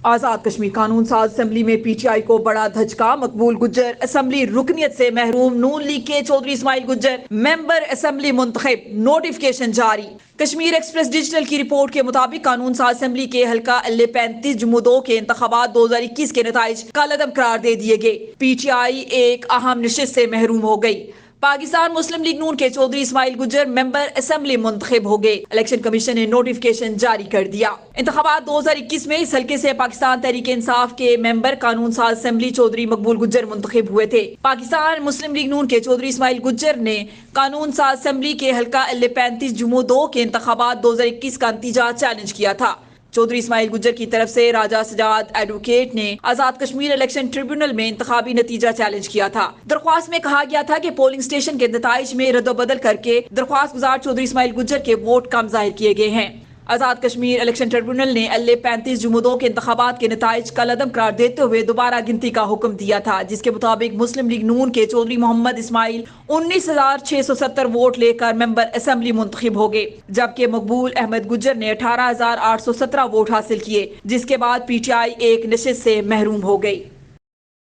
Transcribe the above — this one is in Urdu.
آزاد کشمیر قانون ساز اسمبلی میں پی ٹی آئی کو بڑا دھچکا، مقبول گجر اسمبلی رکنیت سے محروم، نون لیگ کے چودھری اسماعیل گجر ممبر اسمبلی منتخب، نوٹیفکیشن جاری۔ کشمیر ایکسپریس ڈیجیٹل کی رپورٹ کے مطابق قانون ساز اسمبلی کے حلقہ L35 جموں 2 کے انتخابات 2021 کے نتائج کالعدم قرار دے دیے گئے۔ پی ٹی آئی ایک اہم نشست سے محروم ہو گئی۔ پاکستان مسلم لیگ نون کے چودھری اسماعیل گجر ممبر اسمبلی منتخب ہو گئے۔ الیکشن کمیشن نے نوٹیفکیشن جاری کر دیا۔ انتخابات 2021 میں اس حلقے سے پاکستان تحریک انصاف کے ممبر قانون ساز اسمبلی چودھری مقبول گجر منتخب ہوئے تھے۔ پاکستان مسلم لیگ نون کے چودھری اسماعیل گجر نے قانون ساز اسمبلی کے حلقہ L35 جموں 2 کے انتخابات 2021 کا نتیجہ چیلنج کیا تھا۔ چودھری اسماعیل گجر کی طرف سے راجہ سجاد ایڈوکیٹ نے آزاد کشمیر الیکشن ٹریبیونل میں انتخابی نتیجہ چیلنج کیا تھا۔ درخواست میں کہا گیا تھا کہ پولنگ اسٹیشن کے نتائج میں رد و بدل کر کے درخواست گزار چودھری اسماعیل گجر کے ووٹ کم ظاہر کیے گئے ہیں۔ آزاد کشمیر الیکشن ٹریبیونل نے L35 جموں 2 کے انتخابات کے نتائج کالعدم قرار دیتے ہوئے دوبارہ گنتی کا حکم دیا تھا، جس کے مطابق مسلم لیگ نون کے چودھری محمد اسماعیل 19,670 ووٹ لے کر ممبر اسمبلی منتخب ہو گئے، جبکہ مقبول احمد گجر نے 18,817 ووٹ حاصل کیے، جس کے بعد پی ٹی آئی ایک نشست سے محروم ہو گئی۔